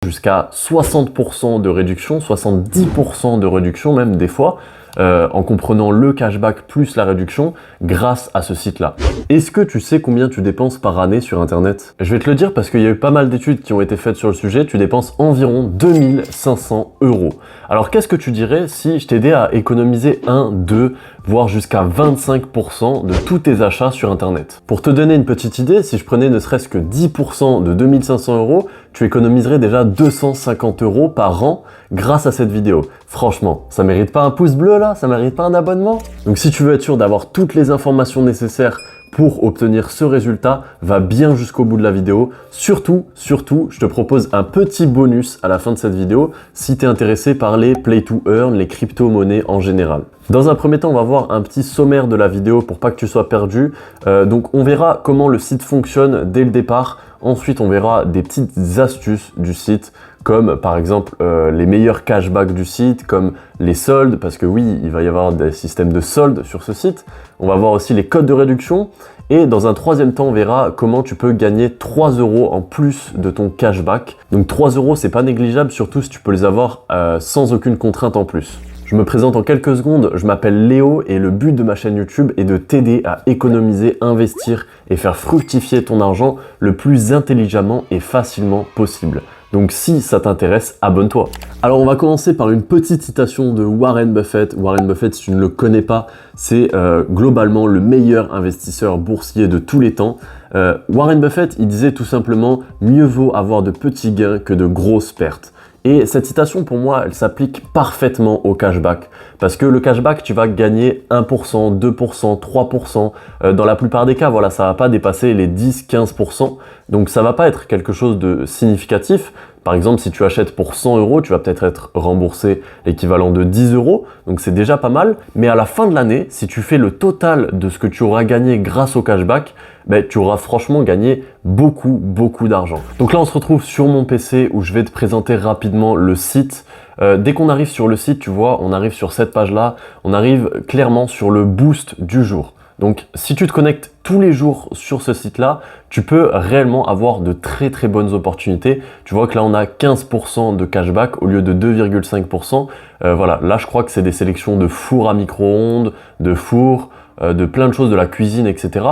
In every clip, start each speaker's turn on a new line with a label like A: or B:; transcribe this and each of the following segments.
A: jusqu'à 60% de réduction, 70% de réduction même des fois, en comprenant le cashback plus la réduction grâce à ce site-là. Est-ce que tu sais combien tu dépenses par année sur Internet? Je vais te le dire parce qu'il y a eu pas mal d'études qui ont été faites sur le sujet, tu dépenses environ 2500 €. Alors qu'est-ce que tu dirais si je t'aidais à économiser 1, 2, voire jusqu'à 25% de tous tes achats sur Internet? Pour te donner une petite idée, si je prenais ne serait-ce que 10% de 2500 €, tu économiserais déjà 250 € par an grâce à cette vidéo. Franchement, ça mérite pas un pouce bleu là? Ça mérite pas un abonnement? Donc si tu veux être sûr d'avoir toutes les informations nécessaires pour obtenir ce résultat, va bien jusqu'au bout de la vidéo. Surtout, je te propose un petit bonus à la fin de cette vidéo si tu es intéressé par les play to earn, les crypto-monnaies en général. Dans un premier temps, on va voir un petit sommaire de la vidéo pour pas que tu sois perdu. Donc on verra comment le site fonctionne dès le départ. Ensuite, on verra des petites astuces du site, comme par exemple les meilleurs cashbacks du site, comme les soldes, parce que oui, il va y avoir des systèmes de soldes sur ce site. On va voir aussi les codes de réduction. Et dans un troisième temps, on verra comment tu peux gagner 3 € en plus de ton cashback. Donc 3 €, c'est pas négligeable, surtout si tu peux les avoir sans aucune contrainte en plus. Je me présente en quelques secondes, je m'appelle Léo et le but de ma chaîne YouTube est de t'aider à économiser, investir et faire fructifier ton argent le plus intelligemment et facilement possible. Donc si ça t'intéresse, abonne-toi. Alors on va commencer par une petite citation de Warren Buffett. Warren Buffett, si tu ne le connais pas, c'est globalement le meilleur investisseur boursier de tous les temps. Warren Buffett, il disait tout simplement « Mieux vaut avoir de petits gains que de grosses pertes ». Et cette citation, pour moi, elle s'applique parfaitement au cashback. Parce que le cashback, tu vas gagner 1%, 2%, 3%. Dans la plupart des cas, voilà, ça va pas dépasser les 10-15%. Donc ça va pas être quelque chose de significatif. Par exemple, si tu achètes pour 100 €, tu vas peut-être être remboursé l'équivalent de 10 €. Donc c'est déjà pas mal. Mais à la fin de l'année, si tu fais le total de ce que tu auras gagné grâce au cashback, ben, tu auras franchement gagné beaucoup d'argent. Donc là, on se retrouve sur mon PC où je vais te présenter rapidement le site. Dès qu'on arrive sur le site, tu vois, on arrive sur cette page-là, on arrive clairement sur le boost du jour. Donc, si tu te connectes tous les jours sur ce site-là, tu peux réellement avoir de très bonnes opportunités. Tu vois que là, on a 15% de cashback au lieu de 2,5%. Voilà, là, je crois que c'est des sélections de fours à micro-ondes, de fours, de plein de choses, de la cuisine, etc.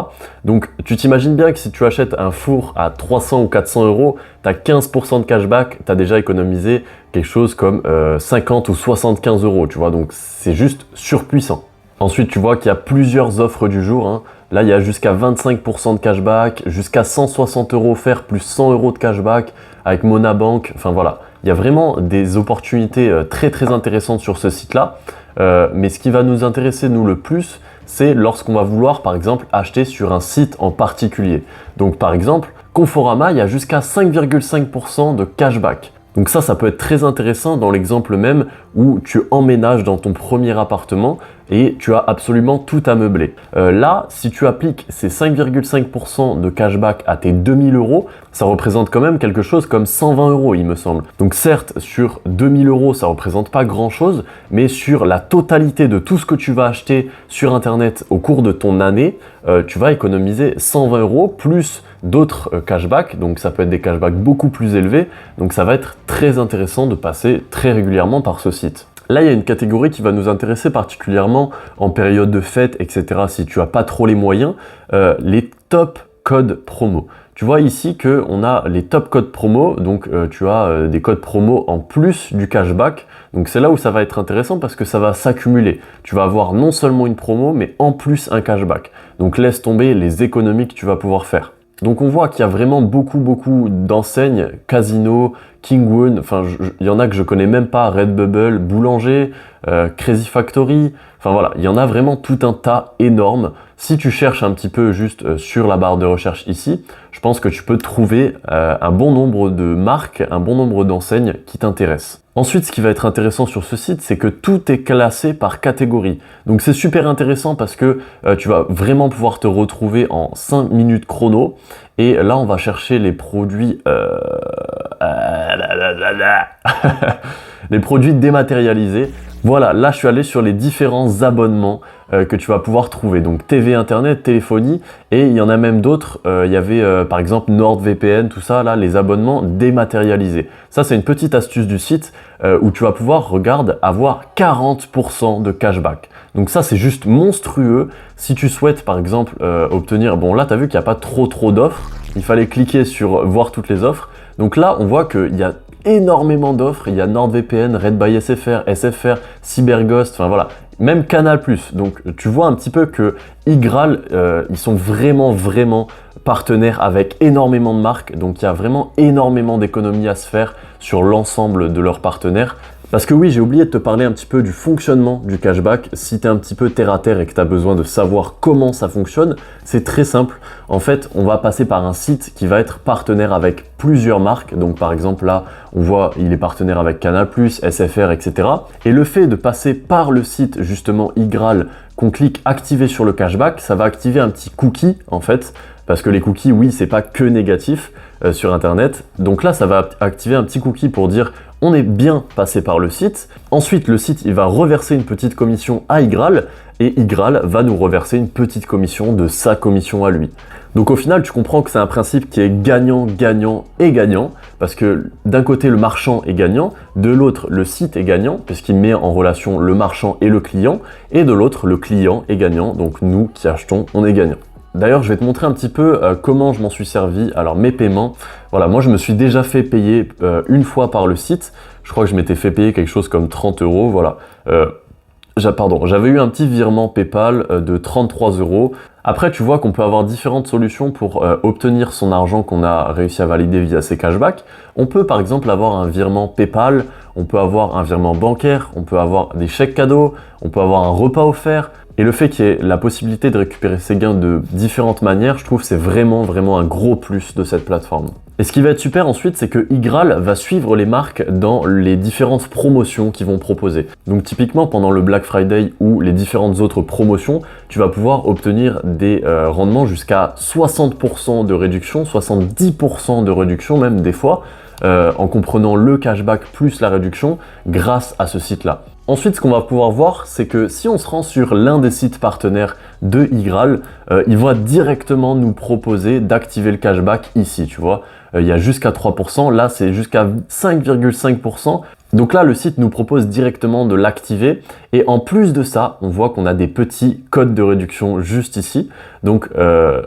A: Donc, tu t'imagines bien que si tu achètes un four à 300 ou 400 €, tu as 15% de cashback, tu as déjà économisé quelque chose comme 50 ou 75 €, tu vois. Donc, c'est juste surpuissant. Ensuite, tu vois qu'il y a plusieurs offres du jour, hein. Là, il y a jusqu'à 25% de cashback, jusqu'à 160 € offerts plus 100 € de cashback avec Monabank. Enfin voilà, il y a vraiment des opportunités très intéressantes sur ce site-là. Mais ce qui va nous intéresser, nous, le plus, c'est lorsqu'on va vouloir, par exemple, acheter sur un site en particulier. Donc, par exemple, Conforama, il y a jusqu'à 5,5% de cashback. Donc ça peut être très intéressant dans l'exemple même où tu emménages dans ton premier appartement et tu as absolument tout à meubler. Là, si tu appliques ces 5,5% de cashback à tes 2000 €, ça représente quand même quelque chose comme 120 €, il me semble. Donc certes, sur 2000 €, ça représente pas grand-chose, mais sur la totalité de tout ce que tu vas acheter sur Internet au cours de ton année, tu vas économiser 120 € plus d'autres cashbacks. Donc ça peut être des cashbacks beaucoup plus élevés. Donc ça va être très intéressant de passer très régulièrement par ce site. Là, il y a une catégorie qui va nous intéresser particulièrement en période de fête, etc. Si tu n'as pas trop les moyens, les top codes promo. Tu vois ici qu'on a les top codes promo, donc tu as des codes promo en plus du cashback. Donc c'est là où ça va être intéressant parce que ça va s'accumuler. Tu vas avoir non seulement une promo, mais en plus un cashback. Donc laisse tomber les économies que tu vas pouvoir faire. Donc on voit qu'il y a vraiment beaucoup d'enseignes, Casino, Kingwood, enfin il y en a que je connais même pas, Redbubble, Boulanger, Crazy Factory, enfin voilà, il y en a vraiment tout un tas énorme. Si tu cherches un petit peu juste sur la barre de recherche ici, je pense que tu peux trouver un bon nombre de marques, un bon nombre d'enseignes qui t'intéressent. Ensuite, ce qui va être intéressant sur ce site, c'est que tout est classé par catégorie. Donc c'est super intéressant parce que tu vas vraiment pouvoir te retrouver en 5 minutes chrono. Et là, on va chercher les produits... les produits dématérialisés. Voilà, là je suis allé sur les différents abonnements que tu vas pouvoir trouver. Donc TV, Internet, téléphonie, et il y en a même d'autres. Il y avait par exemple NordVPN, tout ça, là, les abonnements dématérialisés. Ça, c'est une petite astuce du site où tu vas pouvoir, regarde, avoir 40% de cashback. Donc ça, c'est juste monstrueux. Si tu souhaites par exemple obtenir... Bon là, tu as vu qu'il n'y a pas trop d'offres. Il fallait cliquer sur voir toutes les offres. Donc là, on voit qu'il y a énormément d'offres. Il y a NordVPN, Red by SFR, SFR, CyberGhost, enfin voilà, même Canal+. Donc tu vois un petit peu que iGraal, ils sont vraiment partenaires avec énormément de marques. Donc il y a vraiment énormément d'économies à se faire sur l'ensemble de leurs partenaires. Parce que oui, j'ai oublié de te parler un petit peu du fonctionnement du cashback. Si tu es un petit peu terre à terre et que tu as besoin de savoir comment ça fonctionne, c'est très simple. En fait, on va passer par un site qui va être partenaire avec plusieurs marques. Donc par exemple là, on voit il est partenaire avec Canal+, SFR, etc. Et le fait de passer par le site justement iGraal, qu'on clique activer sur le cashback, ça va activer un petit cookie en fait. Parce que les cookies, oui, c'est pas que négatif sur Internet. Donc là, ça va activer un petit cookie pour dire on est bien passé par le site. Ensuite, le site, il va reverser une petite commission à iGraal et iGraal va nous reverser une petite commission de sa commission à lui. Donc au final, tu comprends que c'est un principe qui est gagnant, gagnant et gagnant parce que d'un côté, le marchand est gagnant, de l'autre, le site est gagnant puisqu'il met en relation le marchand et le client, et de l'autre, le client est gagnant, donc nous qui achetons, on est gagnant. D'ailleurs, je vais te montrer un petit peu comment je m'en suis servi. Alors, mes paiements, voilà, moi je me suis déjà fait payer une fois par le site. Je crois que je m'étais fait payer quelque chose comme 30 €, voilà. J'avais eu un petit virement PayPal de 33 €. Après, tu vois qu'on peut avoir différentes solutions pour obtenir son argent qu'on a réussi à valider via ces cashbacks. On peut par exemple avoir un virement PayPal, on peut avoir un virement bancaire, on peut avoir des chèques cadeaux, on peut avoir un repas offert. Et le fait qu'il y ait la possibilité de récupérer ses gains de différentes manières, je trouve que c'est vraiment un gros plus de cette plateforme. Et ce qui va être super ensuite, c'est que iGraal va suivre les marques dans les différentes promotions qu'ils vont proposer. Donc typiquement pendant le Black Friday ou les différentes autres promotions, tu vas pouvoir obtenir des rendements jusqu'à 60% de réduction, 70% de réduction même des fois, en comprenant le cashback plus la réduction grâce à ce site-là. Ensuite, ce qu'on va pouvoir voir, c'est que si on se rend sur l'un des sites partenaires de iGraal, il va directement nous proposer d'activer le cashback ici, tu vois. Il y a jusqu'à 3%, là c'est jusqu'à 5,5%. Donc là, le site nous propose directement de l'activer. Et en plus de ça, on voit qu'on a des petits codes de réduction juste ici. Donc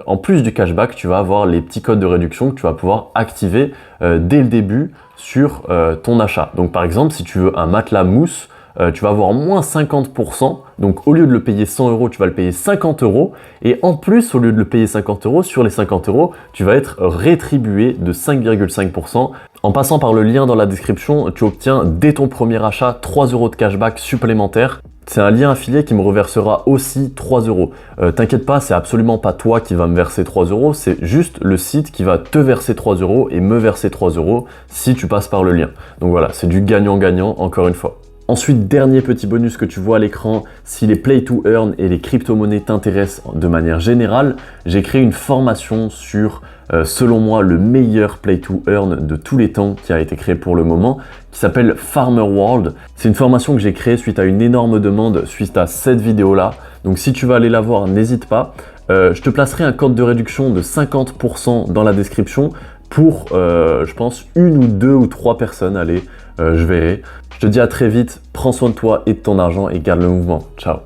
A: en plus du cashback, tu vas avoir les petits codes de réduction que tu vas pouvoir activer dès le début sur ton achat. Donc par exemple, si tu veux un matelas mousse, tu vas avoir moins 50%, donc au lieu de le payer 100 €, tu vas le payer 50 €, et en plus, au lieu de le payer 50 €, sur les 50 €, tu vas être rétribué de 5,5%. En passant par le lien dans la description, tu obtiens dès ton premier achat 3 € de cashback supplémentaire. C'est un lien affilié qui me reversera aussi 3 €. T'inquiète pas, c'est absolument pas toi qui va me verser 3 €, c'est juste le site qui va te verser 3 € et me verser 3 € si tu passes par le lien. Donc voilà, c'est du gagnant-gagnant encore une fois. Ensuite, dernier petit bonus que tu vois à l'écran, si les Play to Earn et les crypto-monnaies t'intéressent de manière générale, j'ai créé une formation sur, selon moi, le meilleur Play to Earn de tous les temps qui a été créé pour le moment, qui s'appelle Farmer World. C'est une formation que j'ai créée suite à une énorme demande, suite à cette vidéo-là. Donc si tu vas aller la voir, n'hésite pas. Je te placerai un code de réduction de 50% dans la description pour, je pense, 1 ou 2 ou 3 personnes. Allez, je verrai. Je te dis à très vite, prends soin de toi et de ton argent et garde le mouvement. Ciao.